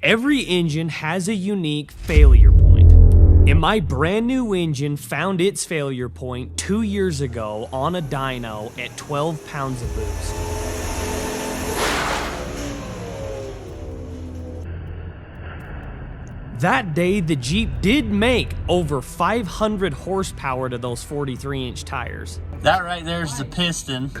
Every engine has a unique failure point. And my brand new engine found its failure point 2 years ago on a dyno at 12 pounds of boost. That day, the Jeep did make over 500 horsepower to those 43-inch tires. That right there is the piston.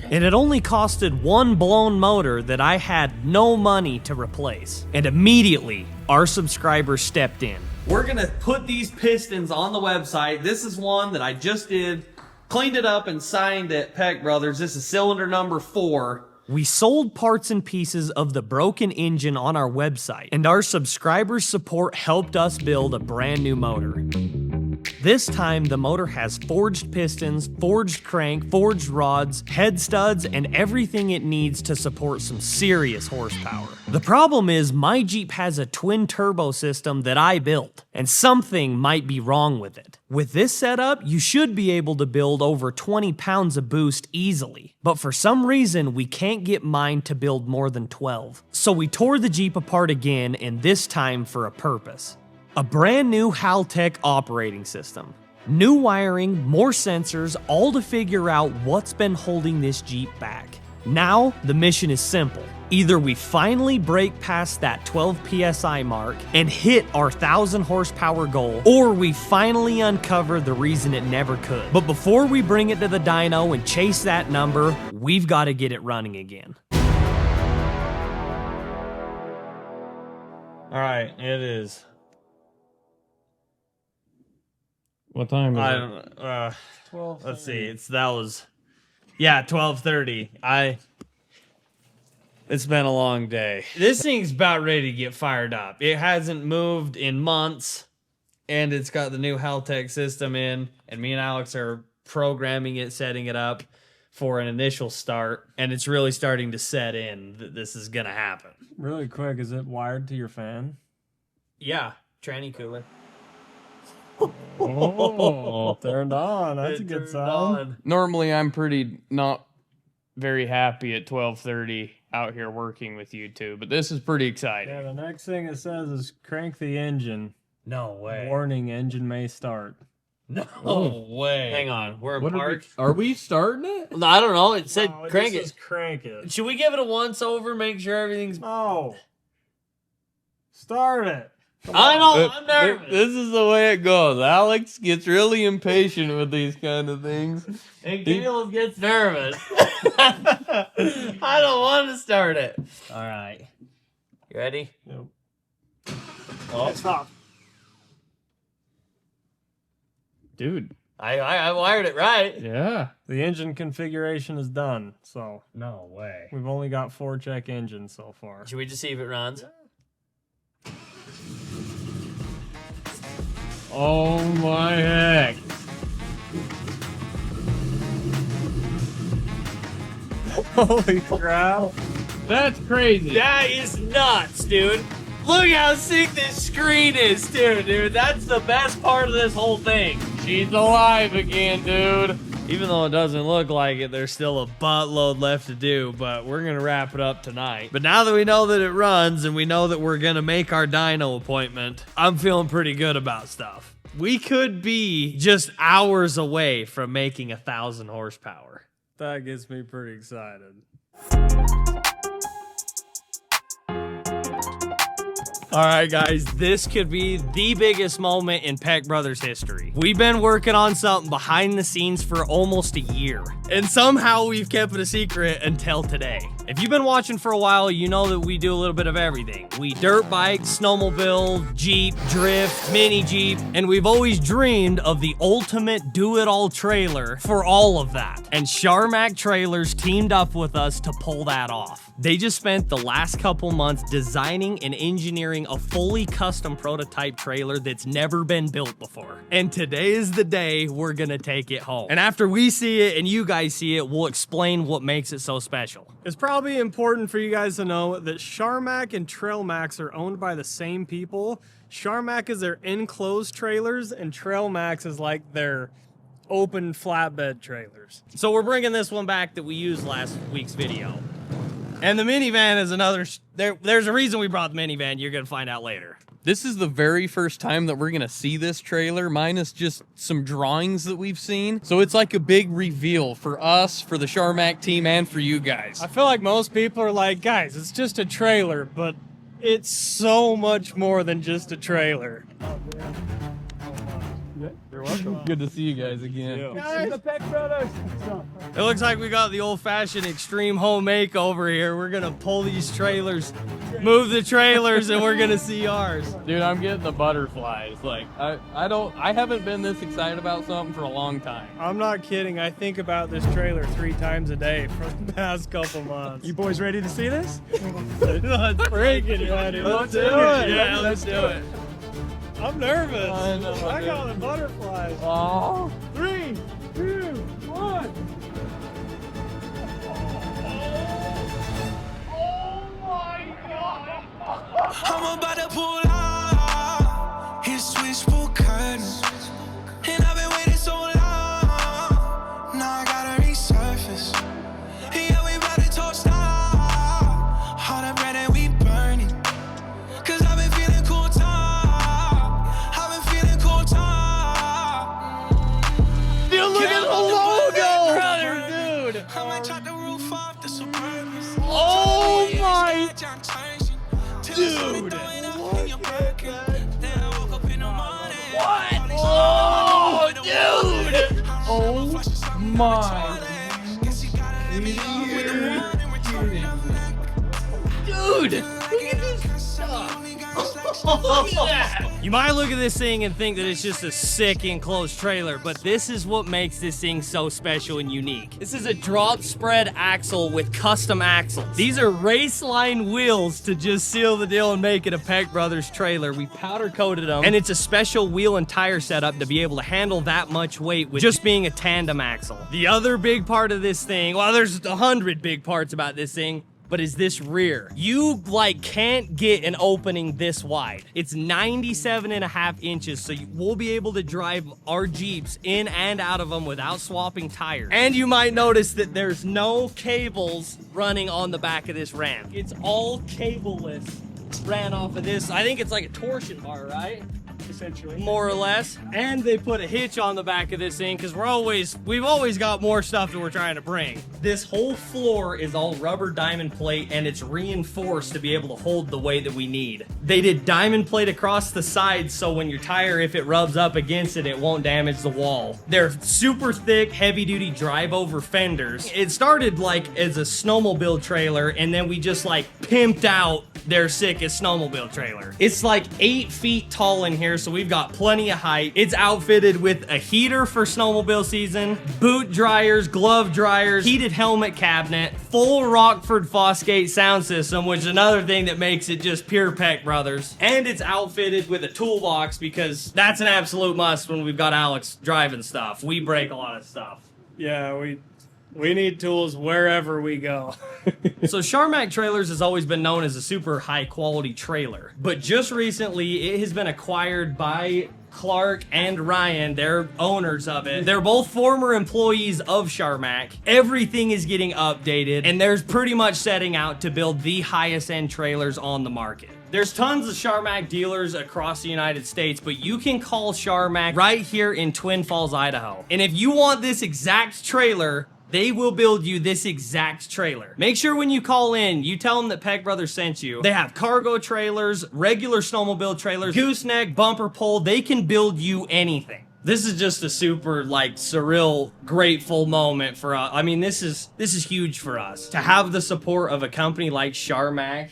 And it only costed one blown motor that I had no money to replace. And immediately, our subscribers stepped in. We're gonna put these pistons on the website. This is one that I just did, cleaned it up and signed at Peck Brothers. This is cylinder number 4. We sold parts and pieces of the broken engine on our website, and our subscribers' support helped us build a brand new motor. This time, the motor has forged pistons, forged crank, forged rods, head studs, and everything it needs to support some serious horsepower. The problem is, my Jeep has a twin turbo system that I built, and something might be wrong with it. With this setup, you should be able to build over 20 pounds of boost easily, but for some reason, we can't get mine to build more than 12. So we tore the Jeep apart again, and this time for a purpose. A brand new Haltech operating system. New wiring, more sensors, all to figure out what's been holding this Jeep back. Now, the mission is simple. Either we finally break past that 12 PSI mark and hit our 1,000 horsepower goal, or we finally uncover the reason it never could. But before we bring it to the dyno and chase that number, we've got to get it running again. All right, it is. What time is it? I don't know. Let's see. That was 12:30. It's been a long day. This thing's about ready to get fired up. It hasn't moved in months, and it's got the new Haltech system in, and me and Alex are programming it, setting it up for an initial start, and it's really starting to set in that this is gonna happen. Really quick, is it wired to your fan? Yeah, tranny cooler. Oh, turned on. That's a good sound. Normally, I'm pretty not very happy at 12:30 out here working with you two, but this is pretty exciting. Yeah, the next thing it says is crank the engine. No way. Warning, engine may start. No way. Hang on, we're in park. Are we starting it? I don't know. It said No, crank just it. says crank it. Should we give it a once over? Make sure everything's. No. Start it. I know. I'm nervous. This is the way it goes. Alex gets really impatient with these kind of things. And Caleb gets nervous. I don't want to start it. All right. You ready? Yep. Oh, Stop. Dude. I wired it right. Yeah. The engine configuration is done, so No way. we've only got 4 check engines so far. Should we just see if it runs? Oh my heck. Holy crap. That's crazy. That is nuts, dude. Look how sick this screen is, too, dude. That's the best part of this whole thing. She's alive again, dude. Even though it doesn't look like it, there's still a buttload left to do, but we're going to wrap it up tonight. But now that we know that it runs and we know that we're going to make our dyno appointment, I'm feeling pretty good about stuff. We could be just hours away from making 1,000 horsepower. That gets me pretty excited. All right, guys, this could be the biggest moment in Peck Brothers history. We've been working on something behind the scenes for almost a year, and somehow we've kept it a secret until today. If you've been watching for a while, you know that we do a little bit of everything. We dirt bike, snowmobile, Jeep, drift, mini Jeep, and we've always dreamed of the ultimate do-it-all trailer for all of that. And Charmac Trailers teamed up with us to pull that off. They just spent the last couple months designing and engineering a fully custom prototype trailer that's never been built before. And today is the day we're gonna take it home. And after we see it and you guys see it, we'll explain what makes it so special. It's probably important for you guys to know that Charmac and Trailmax are owned by the same people. Charmac is their enclosed trailers, and Trailmax is like their open flatbed trailers. So we're bringing this one back that we used last week's video. And the minivan is another. There's a reason we brought the minivan. You're gonna find out later. This is the very first time that we're gonna see this trailer, minus just some drawings that we've seen. So it's like a big reveal for us, for the Charmac team, and for you guys. I feel like most people are like, guys, it's just a trailer, but it's so much more than just a trailer. You're welcome. Good to see you guys again. It looks like we got the old-fashioned extreme home makeover here. We're gonna pull these trailers, move the trailers, and we're gonna see ours. Dude, I'm getting the butterflies. Like, I haven't been this excited about something for a long time. I'm not kidding. I think about this trailer 3 times a day for the past couple months. You boys ready to see this? Let's freaking ready. Let's do it. Yeah, let's do it. I'm nervous. I know, I dude. got the butterflies. Oh. 3, 2, 1. I'm about to pull out his switchboard curtains, and I've been waiting so long. Now I gotta resurface. Yeah, we about to toast out all the bread that we burning. 'Cause I've been feeling cool talk. I've been feeling cool talk. Dude, look at the logo, brother, dude. I might chop the roof off the Suburban. Oh my. Dude, Dude. What? Oh, dude. Oh my. Dude, look at this stuff. Look at that. You might look at this thing and think that it's just a sick enclosed trailer, but this is what makes this thing so special and unique. This is a drop spread axle with custom axles. These are race line wheels to just seal the deal and make it a Peck Brothers trailer. We powder coated them, and it's a special wheel and tire setup to be able to handle that much weight with just being a tandem axle. The other big part of this thing, well, there's 100 big parts about this thing, but is this rear. You like can't get an opening this wide. It's 97.5 inches, so we'll be able to drive our Jeeps in and out of them without swapping tires. And you might notice that there's no cables running on the back of this ramp. It's all cableless, ran off of this. I think it's like a torsion bar, right? Essentially. More or less. And they put a hitch on the back of this thing because we've always got more stuff that we're trying to bring. This whole floor is all rubber diamond plate, and it's reinforced to be able to hold the weight that we need. They did diamond plate across the sides, so when your tire, if it rubs up against it, it won't damage the wall. They're super thick, heavy duty drive over fenders. It started like as a snowmobile trailer, and then we just like pimped out their sickest snowmobile trailer. It's like 8 feet tall in here, so we've got plenty of height. It's outfitted with a heater for snowmobile season, boot dryers, glove dryers, heated helmet cabinet, full Rockford Fosgate sound system, which is another thing that makes it just pure Peck Brothers. And it's outfitted with a toolbox because that's an absolute must when we've got Alex driving stuff. We break a lot of stuff. Yeah, we need tools wherever we go. So Charmac Trailers has always been known as a super high quality trailer, but just recently it has been acquired by Clark and Ryan. They're owners of it. They're both former employees of Charmac. Everything is getting updated, and they're pretty much setting out to build the highest end trailers on the market. There's tons of Charmac dealers across the United States, but you can call Charmac right here in Twin Falls, Idaho. And if you want this exact trailer, they will build you this exact trailer. Make sure when you call in, you tell them that Peck Brothers sent you. They have cargo trailers, regular snowmobile trailers, gooseneck, bumper pole. They can build you anything. This is just a super like surreal, grateful moment for us. I mean, this is huge for us to have the support of a company like Charmac.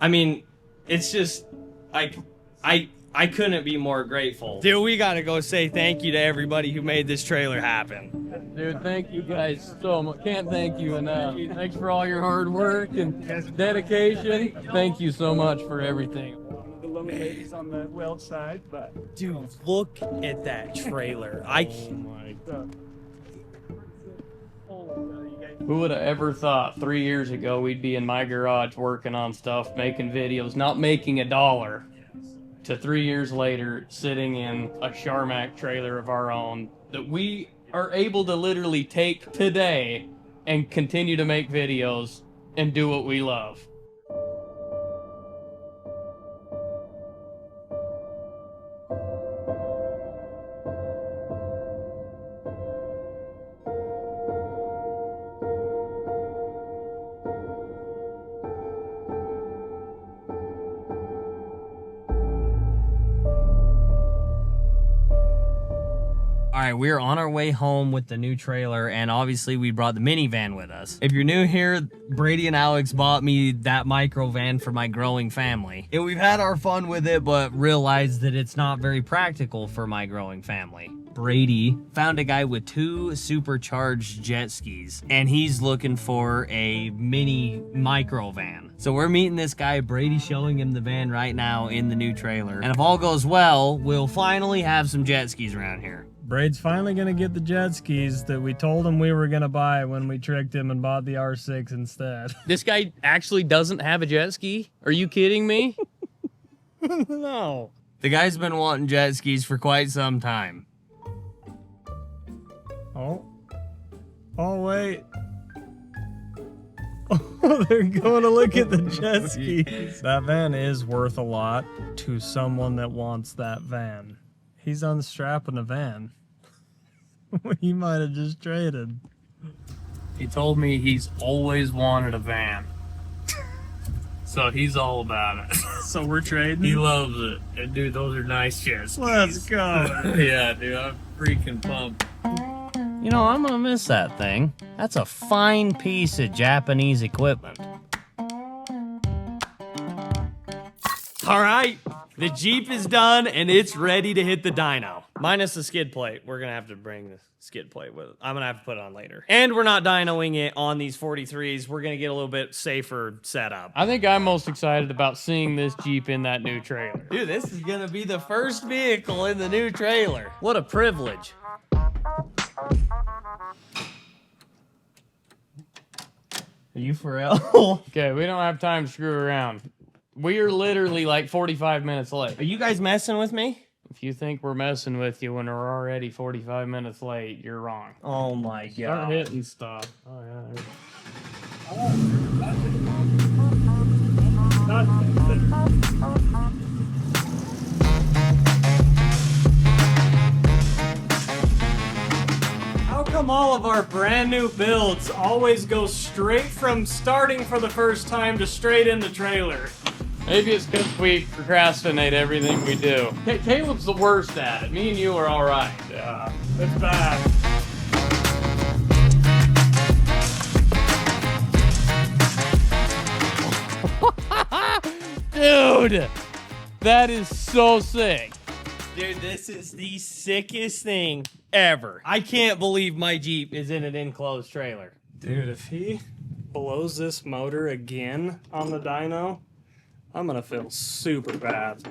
I mean, it's just like I couldn't be more grateful. Dude, we gotta go say thank you to everybody who made this trailer happen. Dude, thank you guys so much. Can't thank you enough. Thanks for all your hard work and dedication. Thank you so much for everything. The lower ladies on the weld side, but Dude, look at that trailer. Who would have ever thought 3 years ago we'd be in my garage working on stuff, making videos, not making a dollar, to 3 years later sitting in a Charmac trailer of our own that we are able to literally take today and continue to make videos and do what we love. All right, we're on our way home with the new trailer, and obviously we brought the minivan with us. If you're new here, Brady and Alex bought me that micro van for my growing family. And we've had our fun with it, but realized that it's not very practical for my growing family. Brady found a guy with 2 supercharged jet skis, and he's looking for a mini micro van. So we're meeting this guy, Brady showing him the van right now in the new trailer. And if all goes well, we'll finally have some jet skis around here. Braid's finally gonna get the jet skis that we told him we were gonna buy when we tricked him and bought the R6 instead. This guy actually doesn't have a jet ski? Are you kidding me? No. The guy's been wanting jet skis for quite some time. Oh. Oh, wait. Oh, they're going to look at the jet skis. That van is worth a lot to someone that wants that van. He's unstrapping a van. He might have just traded. He told me he's always wanted a van. So he's all about it. So we're trading? He loves it. And dude, those are nice jet skis. Let's go. Yeah, dude, I'm freaking pumped. You know, I'm gonna miss that thing. That's a fine piece of Japanese equipment. All right, the Jeep is done and it's ready to hit the dyno. Minus the skid plate. We're gonna have to bring the skid plate with it. I'm gonna have to put it on later. And we're not dynoing it on these 43s. We're gonna get a little bit safer setup. I think I'm most excited about seeing this Jeep in that new trailer. Dude, this is gonna be the first vehicle in the new trailer. What a privilege. Are you for real? Okay, we don't have time to screw around. We are literally like 45 minutes late. Are you guys messing with me? If you think we're messing with you when we're already 45 minutes late, you're wrong. Oh my Start god. hitting stuff. Oh, yeah. How come all of our brand new builds always go straight from starting for the first time to straight in the trailer? Maybe it's because we procrastinate everything we do. Caleb's the worst at it. Me and you are all right. Yeah, it's bad. Dude, that is so sick. Dude, this is the sickest thing ever. I can't believe my Jeep is in an enclosed trailer. Dude, if he blows this motor again on the dyno, I'm gonna feel super bad.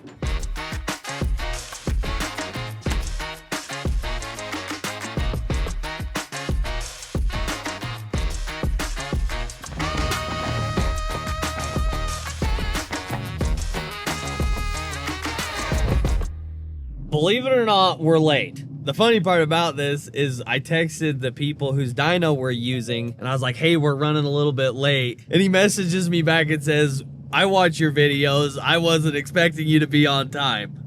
Believe it or not, we're late. The funny part about this is I texted the people whose dyno we're using, and I was like, hey, we're running a little bit late. And he messages me back and says, I watch your videos. I wasn't expecting you to be on time.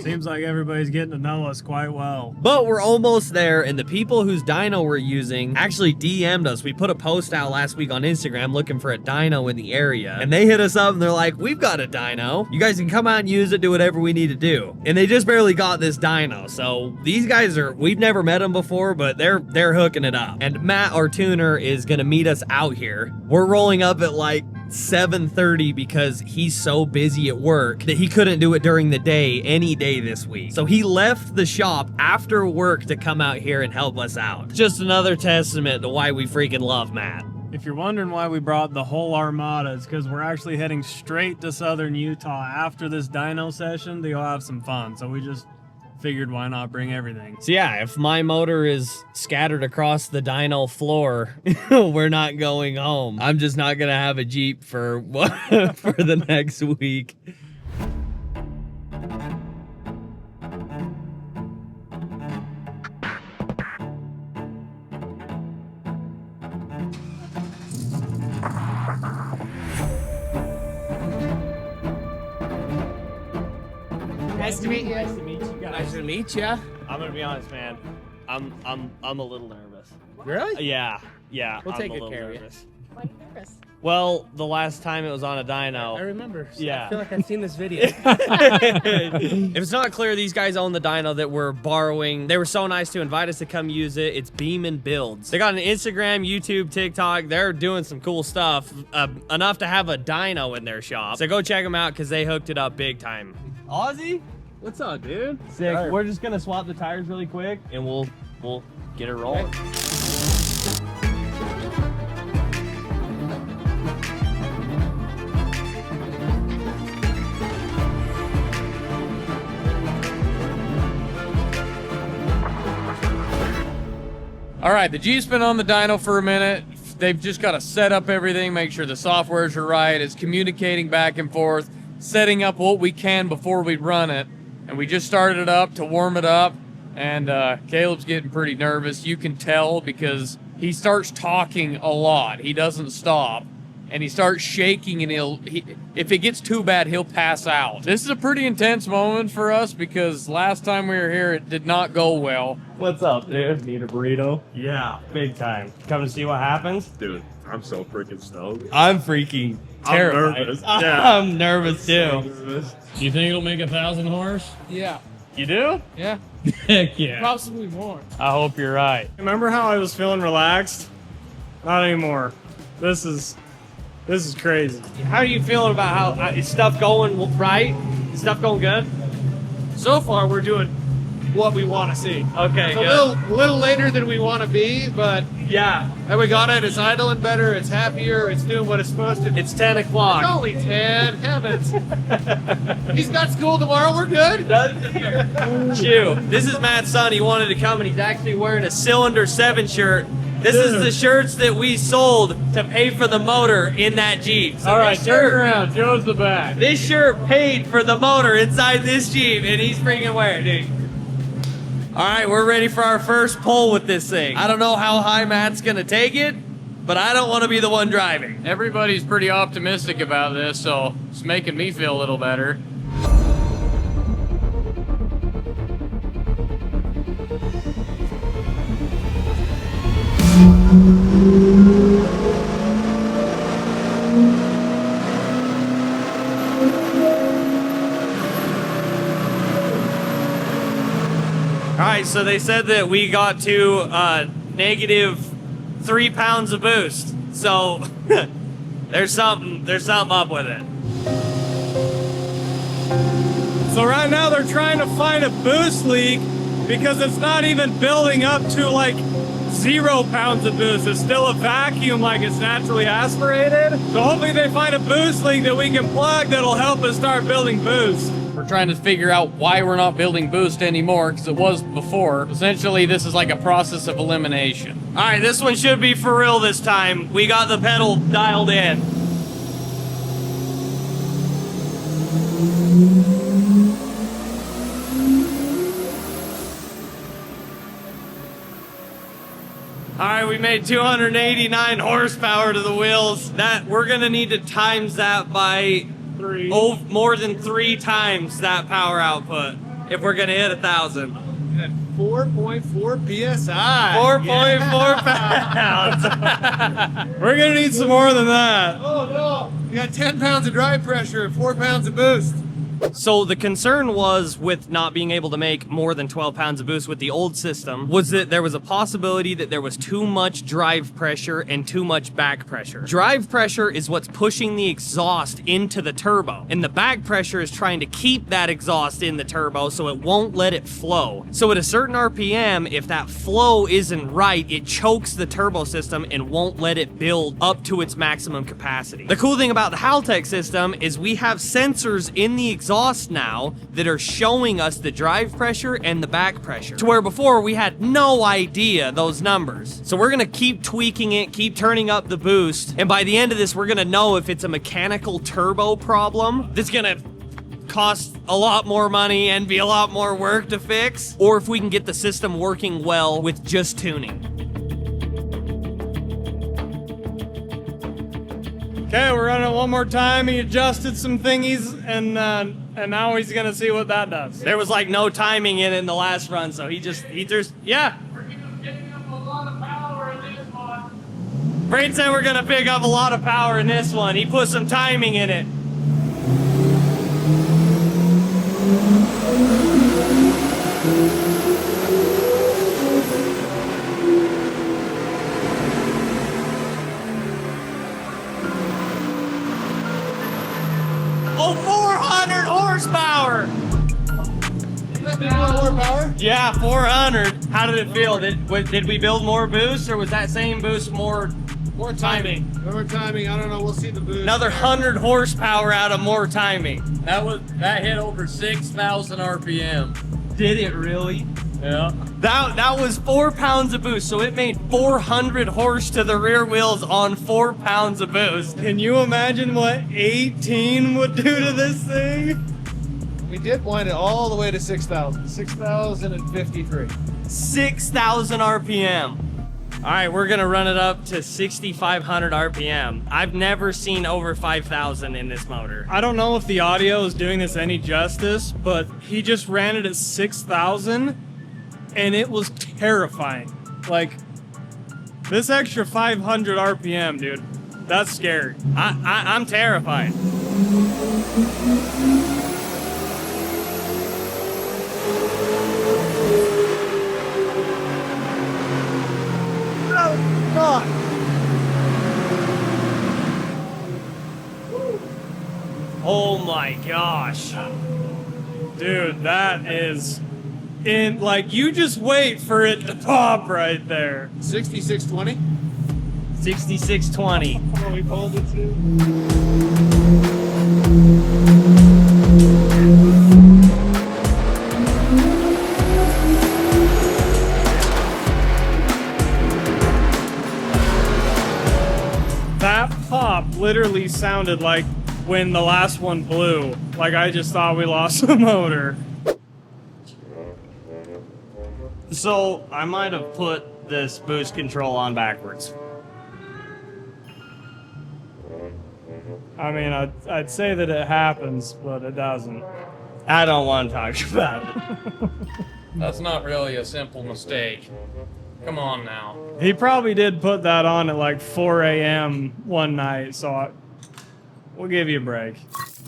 Seems like everybody's getting to know us quite well. But we're almost there, and the people whose dyno we're using actually DM'd us. We put a post out last week on Instagram looking for a dyno in the area, and they hit us up and they're like, we've got a dyno. You guys can come out and use it, do whatever we need to do. And they just barely got this dyno, so these guys are, we've never met them before, but they're hooking it up. And Matt, our tuner, is gonna meet us out here. We're rolling up at like 7:30 because he's so busy at work that he couldn't do it during the day any day this week. So he left the shop after work to come out here and help us out. Just another testament to why we freaking love Matt. If you're wondering why we brought the whole armada, it's because we're actually heading straight to southern Utah after this dyno session to go have some fun. So we just figured why not bring everything. So yeah, if my motor is scattered across the dyno floor, we're not going home. I'm just not gonna have a Jeep for for the next week. Nice to meet you. Nice to meet you guys. Nice to meet you. I'm gonna be honest, man. I'm a little nervous. Really? Yeah. We'll I'm take a good little care of you. nervous. Why are you nervous? Well, the last time it was on a dyno. I remember. Yeah. I feel like I've seen this video. If it's not clear, these guys own the dyno that we're borrowing. They were so nice to invite us to come use it. It's Beam and Builds. They got an Instagram, YouTube, TikTok. They're doing some cool stuff, enough to have a dyno in their shop. So go check them out because they hooked it up big time. Aussie, What's up, dude? sick. We're just gonna swap the tires really quick, and we'll get it rolling. All right, the Jeep's been on the dyno for a minute. They've just got to set up everything, make sure the softwares are right. It's communicating back and forth, setting up what we can before we run it. And we just started it up to warm it up. And Caleb's getting pretty nervous. You can tell because he starts talking a lot. He doesn't stop. And he starts shaking, and if it gets too bad, he'll pass out. This is a pretty intense moment for us because last time we were here, it did not go well. What's up, dude? Need a burrito? Yeah, big time. Come to see what happens? Dude, I'm so freaking stoked. I'm freaking terrified. I'm nervous. Yeah. I'm nervous too. Do you think it'll make 1,000 horse? Yeah. You do? Yeah. Heck yeah. Possibly more. I hope you're right. Remember how I was feeling relaxed? Not anymore. This is crazy. How are you feeling about how is stuff going right? Is stuff going good? So far, we're doing what we want to see. Okay, A good. little later than we want to be, but Yeah, and we got it. It's idling better. It's happier. It's doing what it's supposed to. it's 10 o'clock. It's only 10. Heavens. He's got school tomorrow. We're good. Chew. This is Matt's son. He wanted to come, and he's actually wearing a Cylinder 7 shirt. This is the shirts that we sold to pay for the motor in that Jeep. So All right, this turn shirt- around. Joe's the back. This shirt paid for the motor inside this Jeep, and he's freaking wearing it, dude. All right, we're ready for our first pull with this thing. I don't know how high Matt's gonna take it, but I don't want to be the one driving. Everybody's pretty optimistic about this, so it's making me feel a little better. All right, so they said that we got to negative 3 pounds of boost. So there's something up with it. So right now they're trying to find a boost leak because it's not even building up to like 0 pounds of boost. It's still a vacuum like it's naturally aspirated. So hopefully they find a boost leak that we can plug that'll help us start building boost. We're trying to figure out why we're not building boost anymore, because it was before. Essentially, this is like a process of elimination. All right, this one should be for real this time. We got the pedal dialed in. All right, we made 289 horsepower to the wheels. That we're gonna need to times that by more than 3 times that power output if we're gonna hit 1,000. 4.4 psi. 4.4 pounds. We're gonna need some more than that. Oh no! You got 10 pounds of drive pressure and 4 pounds of boost. So the concern was with not being able to make more than 12 pounds of boost with the old system was that there was a possibility that there was too much drive pressure and too much back pressure. Drive pressure is what's pushing the exhaust into the turbo, and the back pressure is trying to keep that exhaust in the turbo so it won't let it flow. So at a certain RPM, if that flow isn't right, it chokes the turbo system and won't let it build up to its maximum capacity. The cool thing about the Haltech system is we have sensors in the exhaust now that are showing us the drive pressure and the back pressure, to where before we had no idea those numbers. So we're gonna keep tweaking it, keep turning up the boost, and by the end of this we're gonna know if it's a mechanical turbo problem that's gonna cost a lot more money and be a lot more work to fix, or if we can get the system working well with just tuning. Okay, we're running it one more time. He adjusted some thingies, and And now he's gonna see what that does. There was like no timing in it in the last run, so he just, yeah. Brain said we're gonna pick up a lot of power in this one. He put some timing in it. Oh, 400 horsepower! Horsepower? Yeah, 400. How did it feel? Did we build more boost, or was that same boost more timing? More timing. I don't know. We'll see the boost. Another 100 horsepower out of more timing. That hit over 6,000 RPM. Did it really? Yeah. That was 4 pounds of boost, so it made 400 horse to the rear wheels on 4 pounds of boost. Can you imagine what 18 would do to this thing? We did wind it all the way to 6,000. 6,053. 6,000 RPM. All right, we're gonna run it up to 6,500 RPM. I've never seen over 5,000 in this motor. I don't know if the audio is doing this any justice, but he just ran it at 6,000 and it was terrifying. Like, this extra 500 RPM, dude, that's scary. I'm terrified. God. Oh my gosh. Dude, that is like, you just wait for it to pop right there. 6620. 6620. Oh, we pulled it too. That pop literally sounded like when the last one blew. Like, I just thought we lost the motor. So I might have put this boost control on backwards. I mean, I'd say that it happens, but it doesn't. I don't want to talk about it. That's not really a simple mistake. Come on now. He probably did put that on at like 4 a.m. one night, so we'll give you a break.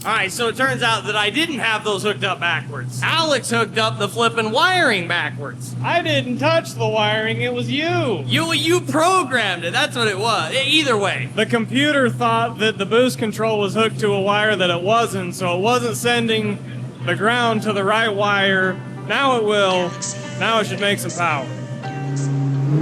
All right, so it turns out that I didn't have those hooked up backwards. Alex hooked up the flipping wiring backwards. I didn't touch the wiring, it was you. You programmed it, that's what it was. Either way. The computer thought that the boost control was hooked to a wire that it wasn't, so it wasn't sending the ground to the right wire. Now it will. Now it should make some power. They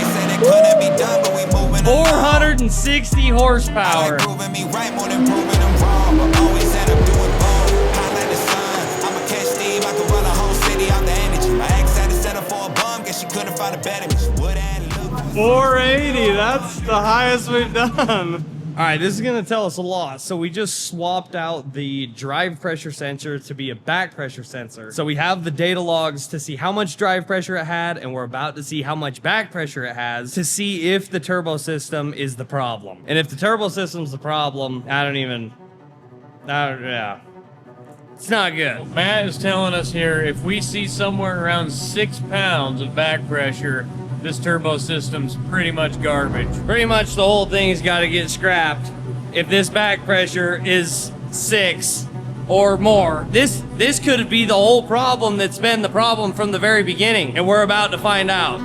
said it couldn't be done, but we moving 460 horsepower. proving me right more than proving them wrong. But always end up doing both. Hot like the sun. I'ma catch steam. I could run a whole city off the energy. My ex had to settle for a bum. Guess she couldn't find a better. She would have looked. 480, that's the highest we've done. All right, this is gonna tell us a lot. So we just swapped out the drive pressure sensor to be a back pressure sensor. So we have the data logs to see how much drive pressure it had, and we're about to see how much back pressure it has to see if the turbo system is the problem. And if the turbo system's the problem, yeah. It's not good. Matt is telling us here, if we see somewhere around 6 pounds of back pressure, this turbo system's pretty much garbage. Pretty much the whole thing's got to get scrapped if this back pressure is 6 or more. This could be the whole problem that's been the problem from the very beginning, and we're about to find out.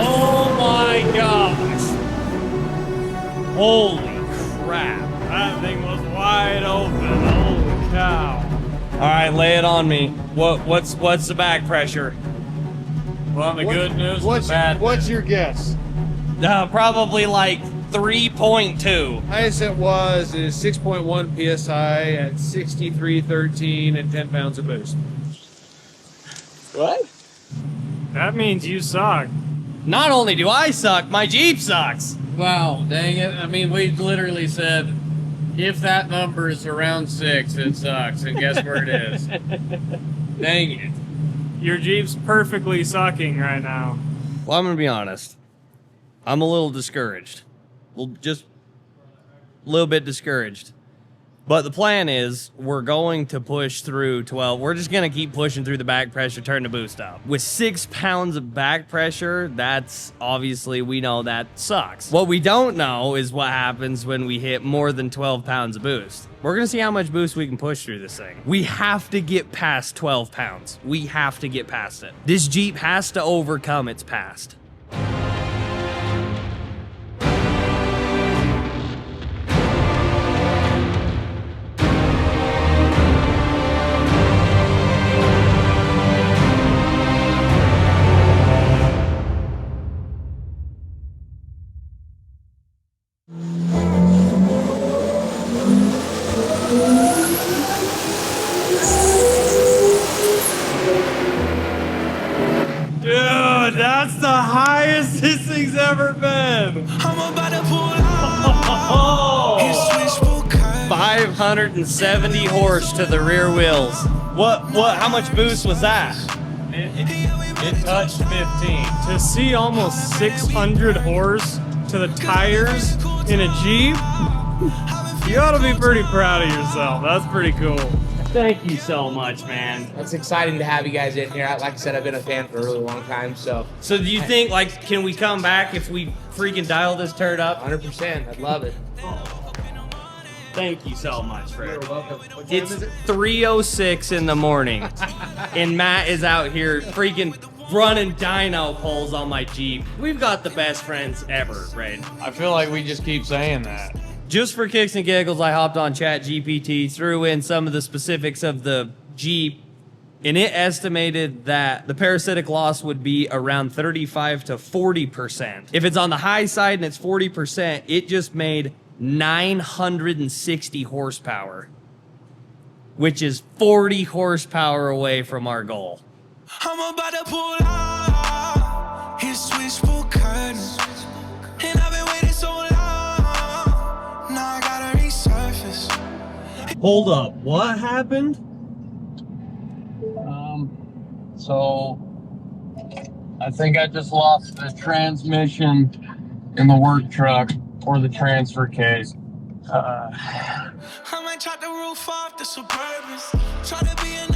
Oh my gosh. Holy crap. That thing was wide open, holy cow. All right, lay it on me. What's the back pressure? Well, the good news and What's the bad what's your guess? Probably like 3.2. Highest it was is 6.1 psi at 63.13 and 10 pounds of boost. What? That means you suck. Not only do I suck, my Jeep sucks. Wow, dang it. I mean, we literally said If that number is around 6, it sucks. And guess where it is? Dang it. Your Jeep's perfectly sucking right now. Well, I'm gonna be honest. I'm a little discouraged. Well, just a little bit discouraged. But the plan is we're going to push through 12. We're just going to keep pushing through the back pressure, turn the boost up. With 6 pounds of back pressure, that's obviously, we know that sucks. What we don't know is what happens when we hit more than 12 pounds of boost. We're going to see how much boost we can push through this thing. We have to get past 12 pounds. We have to get past it. This Jeep has to overcome its past. Dude, that's the highest this thing's ever been. I'm about to pull out. His switchboard cut. 570 horse to the rear wheels. How much boost was that? It touched 15. To see almost 600 horse to the tires in a Jeep, you ought to be pretty proud of yourself. That's pretty cool. Thank you so much, man. It's exciting to have you guys in here. Like I said, I've been a fan for a really long time, so. So do you think, like, can we come back if we freaking dial this turd up? 100%, I'd love it. Thank you so much, Fred. You're welcome. What time It's is it? 3:06 in the morning, and Matt is out here freaking running dyno poles on my Jeep. We've got the best friends ever, right? I feel like we just keep saying that. Just for kicks and giggles, I hopped on ChatGPT, threw in some of the specifics of the Jeep, and it estimated that the parasitic loss would be around 35 to 40%. If it's on the high side and it's 40%, it just made 960 horsepower, which is 40 horsepower away from our goal. I'm about to pull out. His switchboard cut. And I've been waiting so long. Now I gotta resurface. Hold up, what happened? So I think I just lost the transmission in the work truck or the transfer case. I might chop the roof off the Suburbans. Try to be an